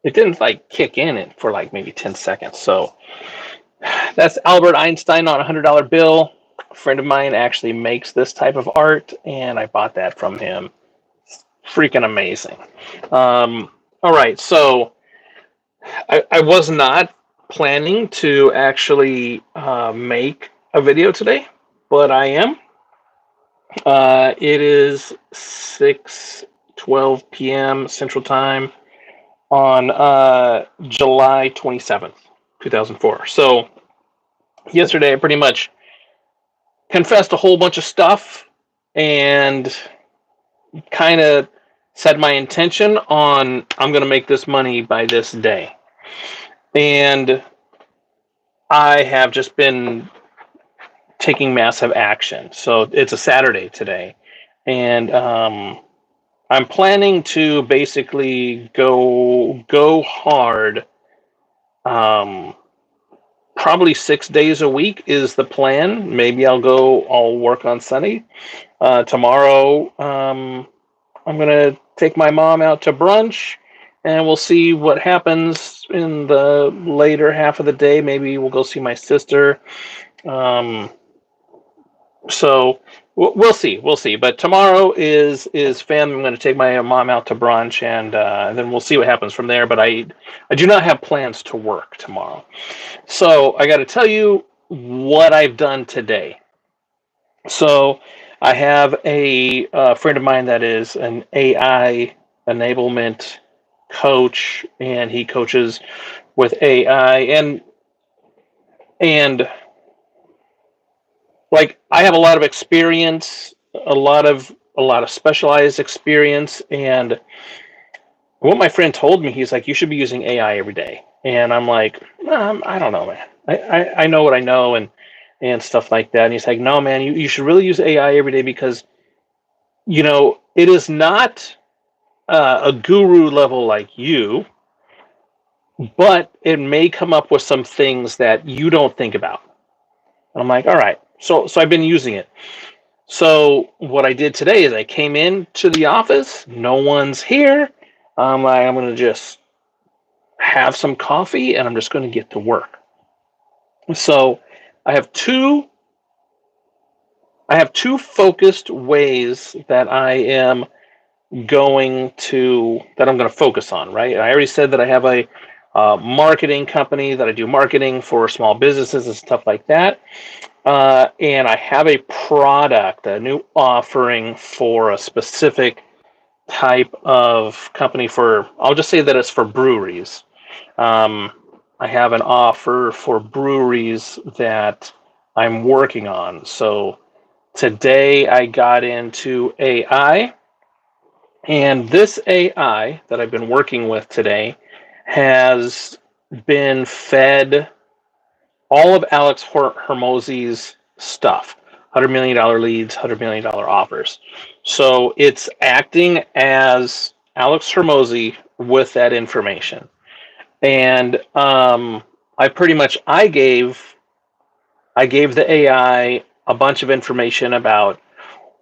it didn't like kick in it for like maybe 10 seconds. So that's Albert Einstein on a $100 bill. A friend of mine actually makes this type of art, and I bought that from him. Freaking amazing. All right, so I was not planning to actually make a video today, but I am. It is 6:12 p.m. Central Time on July 27th, 2004. So yesterday I pretty much confessed a whole bunch of stuff and kind of set my intention on I'm going to make this money by this day. And I have just been taking massive action. So it's a Saturday today. And I'm planning to basically go hard. Probably 6 days a week is the plan. Maybe I'll work on Sunday. Tomorrow, I'm gonna take my mom out to brunch, and we'll see what happens in the later half of the day. Maybe we'll go see my sister. So we'll see. We'll see. But tomorrow is fam. I'm going to take my mom out to brunch, and then we'll see what happens from there. But I do not have plans to work tomorrow. So I got to tell you what I've done today. So I have a friend of mine that is an AI enablement coach, and he coaches with AI, and like I have a lot of experience, a lot of specialized experience, and what my friend told me, he's like, you should be using AI every day, and I'm like, I don't know, man. I know what I know and stuff like that. And he's like, no, man, you should really use AI every day because it is not a guru level like you, but it may come up with some things that you don't think about. And I'm like, all right. So I've been using it. So what I did today is I came in to the office. No one's here. I'm like, I'm going to just have some coffee and I'm just going to get to work. So I have two focused ways that I'm going to focus on, right? I already said that I have a marketing company that I do marketing for small businesses and stuff like that. And I have a product, a new offering for a specific type of company I'll just say that it's for breweries. I have an offer for breweries that I'm working on. So today I got into AI, and this AI that I've been working with today has been fed all of Alex Hormozy's stuff. $100 million leads, $100 million offers. So it's acting as Alex Hormozy with that information. And I gave the AI a bunch of information about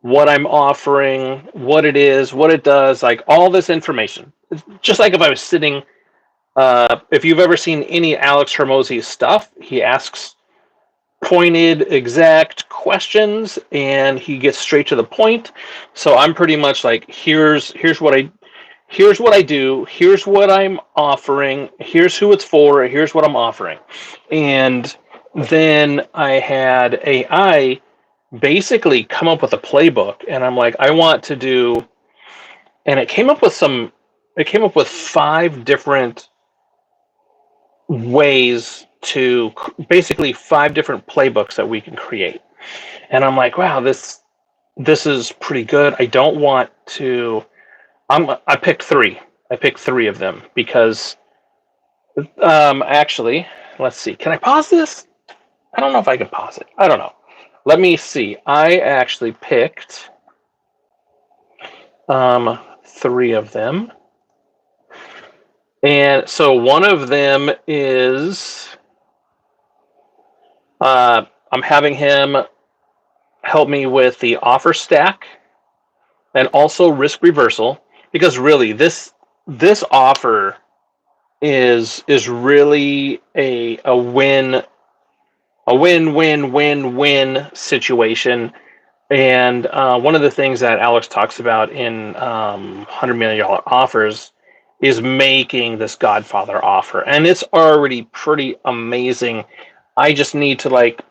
what I'm offering, what it is, what it does, like all this information. Just like if I was sitting, if you've ever seen any Alex Hormozy stuff, he asks pointed, exact questions, and he gets straight to the point. So I'm pretty much like, here's what I do, here's what I'm offering, here's who it's for, here's what I'm offering. And then I had AI basically come up with a playbook, and I'm like, I want to do, and it came up with 5 different ways to basically 5 different playbooks that we can create. And I'm like, wow, this is pretty good. I don't want to, I picked 3. I picked 3 of them because actually, let's see. Can I pause this? I don't know if I can pause it. I don't know. Let me see. I actually picked 3 of them. And so one of them is I'm having him help me with the offer stack and also risk reversal, because really this offer is really a win win win win situation. And one of the things that Alex talks about in $100 million offers is making this Godfather offer, and it's already pretty amazing. I just need to like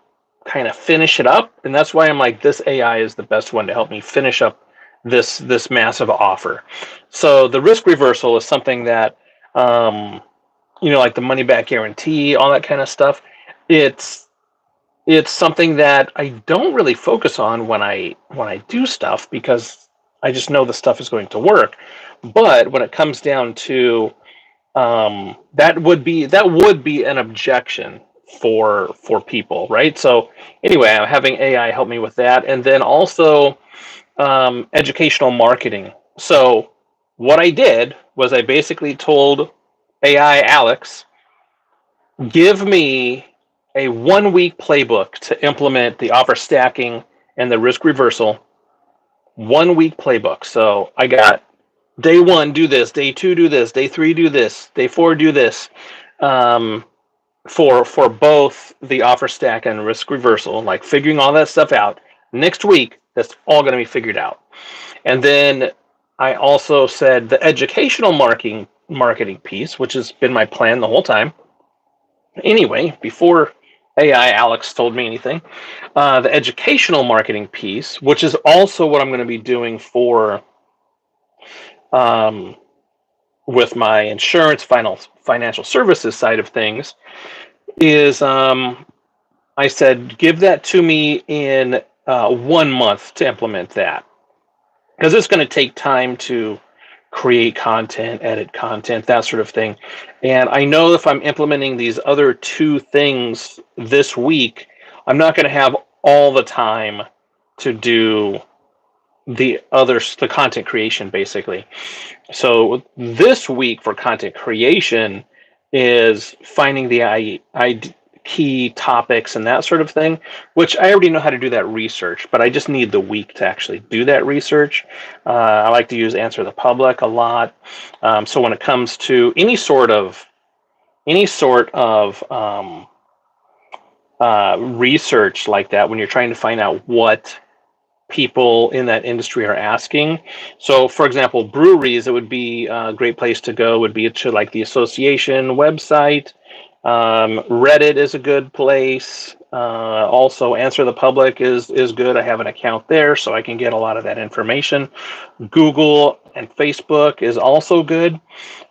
kind of finish it up, and that's why I'm like, this AI is the best one to help me finish up this massive offer. So the risk reversal is something that um, like the money back guarantee, all that kind of stuff. It's it's something that I don't really focus on when I do stuff, because I just know the stuff is going to work. But when it comes down to that would be an objection for people, right? So anyway, I'm having AI help me with that, and then also educational marketing. So what I did was I basically told AI Alex, give me a 1 week playbook to implement the offer stacking and the risk reversal. 1 week playbook. So I got day one, do this, day two, do this, day three, do this, day four, do this. Um, for both the offer stack and risk reversal, like figuring all that stuff out. Next week, that's all going to be figured out. And then I also said the educational marketing piece, which has been my plan the whole time. Anyway, before AI Alex told me anything, the educational marketing piece, which is also what I'm going to be doing for um, with my insurance financial services side of things, is I said, give that to me in 1 month to implement that, because it's going to take time to create content, edit content, that sort of thing. And I know if I'm implementing these other two things this week, I'm not going to have all the time to do the content creation, basically. So this week for content creation is finding the key topics and that sort of thing, which I already know how to do that research, but I just need the week to actually do that research. I like to use Answer the Public a lot. So when it comes to any sort of research like that, when you're trying to find out what people in that industry are asking. So, for example, breweries, it would be a great place to go, would be to like the association website. Reddit is a good place. Also, Answer the Public is good. I have an account there, so I can get a lot of that information. Google and Facebook is also good,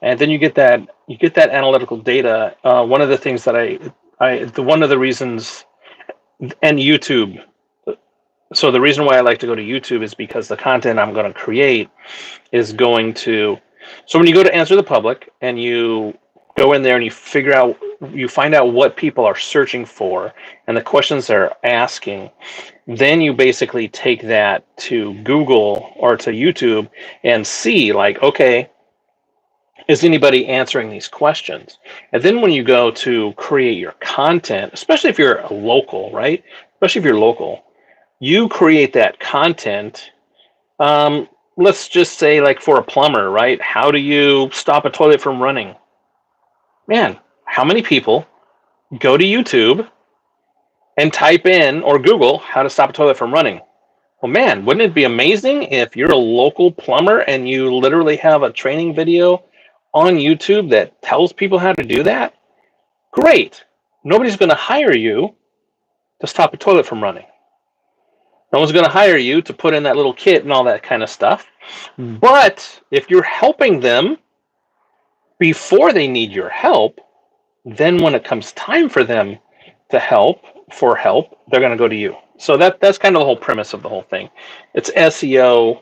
and then you get that analytical data. One of the things that one of the reasons, and YouTube. So the reason why I like to go to YouTube is because the content I'm going to create is going to. So when you go to Answer the Public and you go in there and you find out what people are searching for and the questions they're asking, then you basically take that to Google or to YouTube and see, like, okay, is anybody answering these questions? And then when you go to create your content, especially if you're a local, right? Especially if you're local, you create that content. Let's just say, like for a plumber, right? How do you stop a toilet from running? Man, how many people go to YouTube and type in, or Google, how to stop a toilet from running? Well, man, wouldn't it be amazing if you're a local plumber and you literally have a training video on YouTube that tells people how to do that? Great. Nobody's going to hire you to stop a toilet from running. No one's going to hire you to put in that little kit and all that kind of stuff. But if you're helping them before they need your help, then when it comes time for them to help, they're going to go to you. So that's kind of the whole premise of the whole thing. It's SEO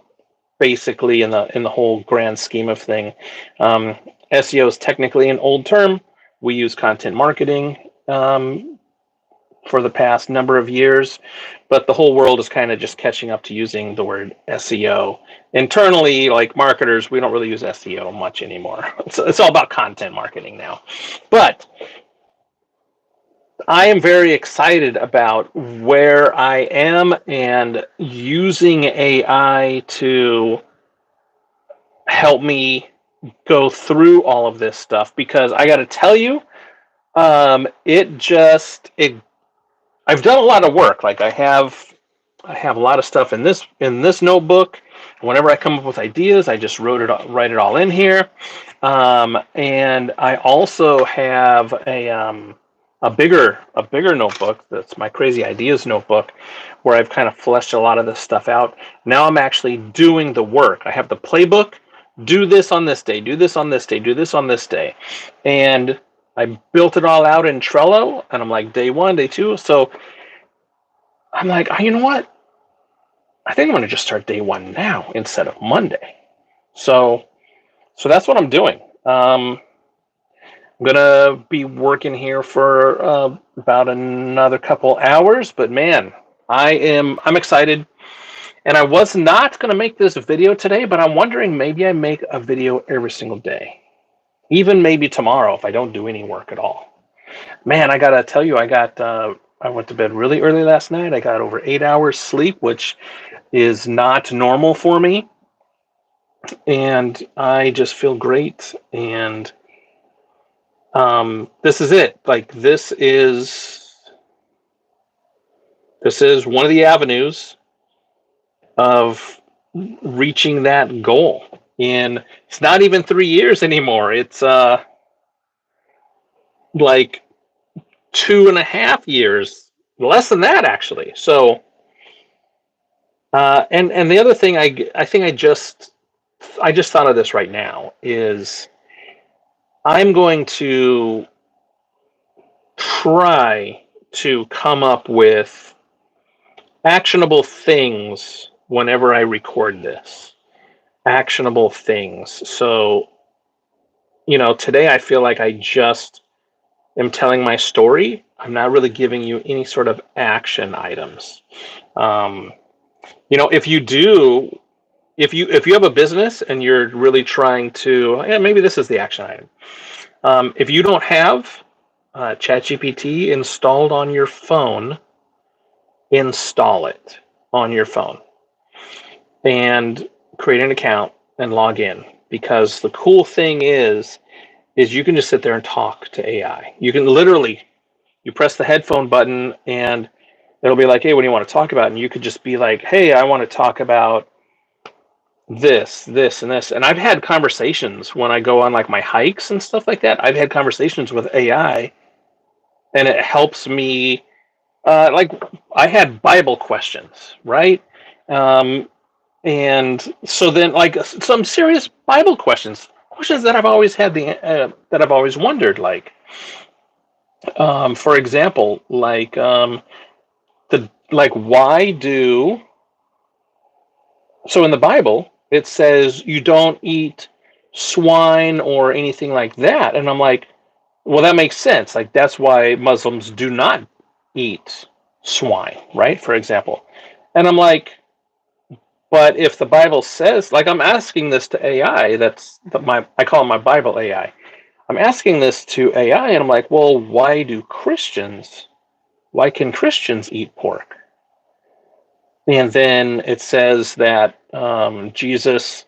basically in the whole grand scheme of thing. SEO is technically an old term. We use content marketing for the past number of years, but the whole world is kind of just catching up to using the word SEO. Internally, like marketers, we don't really use SEO much anymore. It's all about content marketing now. But I am very excited about where I am and using AI to help me go through all of this stuff because I got to tell you, it I've done a lot of work. Like I have a lot of stuff in this notebook. Whenever I come up with ideas, I just write it all in here. And I also have a bigger notebook. That's my crazy ideas notebook, where I've kind of fleshed a lot of this stuff out. Now I'm actually doing the work. I have the playbook. Do this on this day. Do this on this day. Do this on this day, and I built it all out in Trello. And I'm like day one, day two. So I'm like, oh, you know what? I think I'm going to just start day one now instead of Monday. So that's what I'm doing. I'm gonna be working here for about another couple hours, but man, I'm excited. And I was not gonna make this video today, but I'm wondering maybe I make a video every single day, even maybe tomorrow if I don't do any work at all. Man, I gotta tell you, I went to bed really early last night. I got over 8 hours sleep, which is not normal for me, and I just feel great. And this is it. Like this is one of the avenues of reaching that goal. And it's not even 3 years anymore. It's like 2.5 years, less than that actually. So and the other thing I think I just thought of this right now is I'm going to try to come up with actionable things whenever I record this. Actionable things. So, today I feel like I just am telling my story. I'm not really giving you any sort of action items. If you have a business and you're really trying to, maybe this is the action item. If you don't have ChatGPT installed on your phone, install it on your phone and create an account and log in. Because the cool thing is you can just sit there and talk to AI. You can literally, you press the headphone button and it'll be like, hey, what do you want to talk about? And you could just be like, hey, I want to talk about this, and this. And I've had conversations when I go on like my hikes and stuff like that. I've had conversations with AI and it helps me. Like I had Bible questions, right? And so then like some serious Bible questions that I've always had that I've always wondered, like, for example, like why do, so in the Bible, it says you don't eat swine or anything like that. And I'm like, well, that makes sense. Like, that's why Muslims do not eat swine, right? For example. And I'm like, but if the Bible says, like, I'm asking this to AI, I call it my Bible AI. I'm asking this to AI, and I'm like, well, why can Christians eat pork? And then it says that Jesus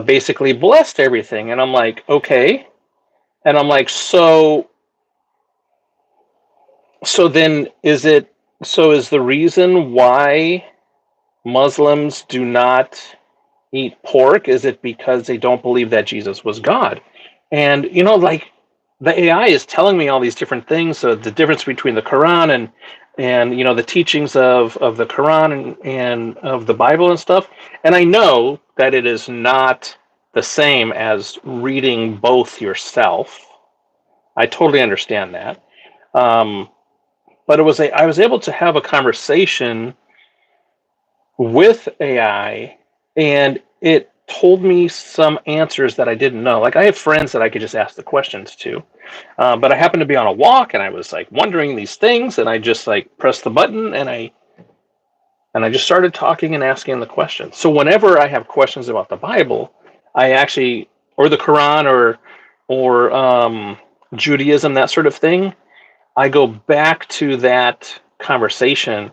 basically blessed everything. And I'm like, okay. And I'm like, so then is the reason why Muslims do not eat pork, is it because they don't believe that Jesus was God? And like the AI is telling me all these different things, so the difference between the Quran and the teachings of the Quran and of the Bible and stuff. And I know that it is not the same as reading both yourself. I totally understand that. But I was able to have a conversation with AI, and it told me some answers that I didn't know. Like I have friends that I could just ask the questions to, but I happened to be on a walk and I was like wondering these things, and I just like pressed the button and I just started talking and asking the questions. So whenever I have questions about the Bible, or the Quran or Judaism, that sort of thing, I go back to that conversation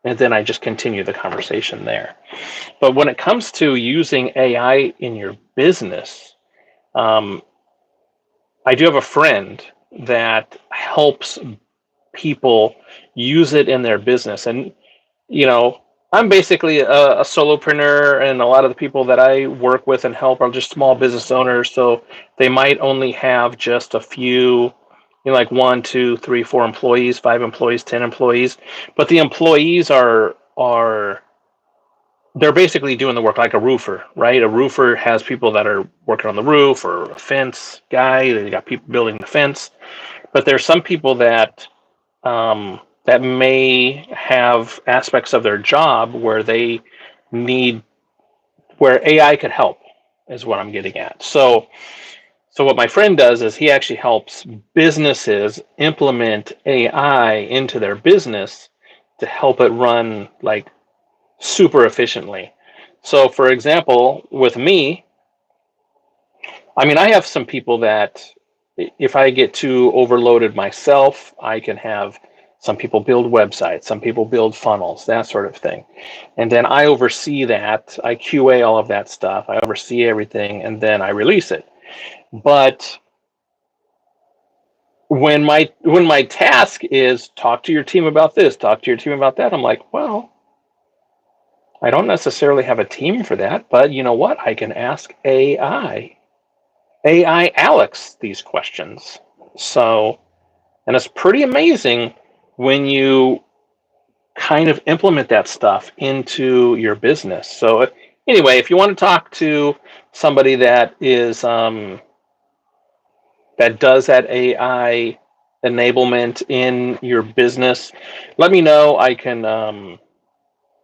and then I just continue the conversation there. But when it comes to using AI in your business, Um, I do have a friend that helps people use it in their business. And, you know, I'm basically a solopreneur, and a lot of the people that I work with and help are just small business owners. So they might only have just a few, like one, two, three, four employees, five employees, 10 employees. But the employees are they're basically doing the work like a roofer, right? A roofer has people that are working on the roof, or a fence guy. They got people building the fence. But there's some people that may have aspects of their job where they need where AI could help, is what I'm getting at. So what my friend does is he actually helps businesses implement AI into their business to help it run like super efficiently. So for example, with me, I mean, I have some people that if I get too overloaded myself, I can have some people build websites, some people build funnels, that sort of thing. And then I oversee that. I QA all of that stuff. I oversee everything, and then I release it. But when my task is talk to your team about this, talk to your team about that, I'm like, well, I don't necessarily have a team for that, but you know what? I can ask AI Alex these questions. So, and it's pretty amazing when you kind of implement that stuff into your business. So, anyway, if you want to talk to somebody that is that does that AI enablement in your business, let me know. I can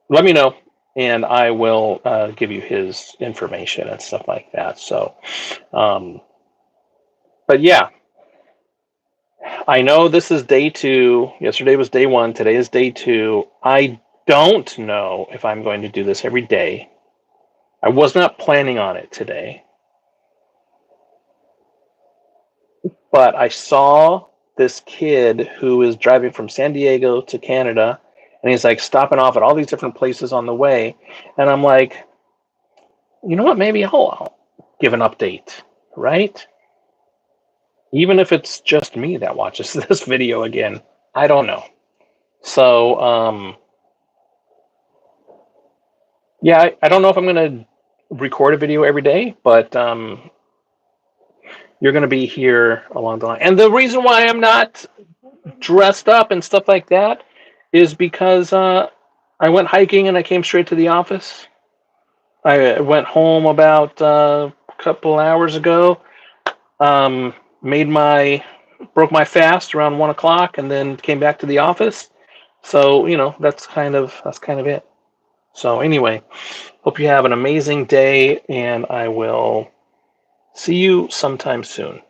let me know, and I will give you his information and stuff like that. So, um, but yeah, I know this is day two. Yesterday was day one. Today is day two. I don't know if I'm going to do this every day. I was not planning on it today, but I saw this kid who is driving from San Diego to Canada, and he's like stopping off at all these different places on the way. And I'm like, you know what? Maybe I'll give an update, right? Even if it's just me that watches this video again. I don't know. So, yeah, I don't know if I'm going to record a video every day, but you're going to be here along the line. And the reason why I'm not dressed up and stuff like that is because I went hiking and I came straight to the office. I went home about a couple hours ago. Um, made my broke my fast around 1 o'clock, and then came back to the office. So that's kind of it. So anyway, hope you have an amazing day, and I will see you sometime soon.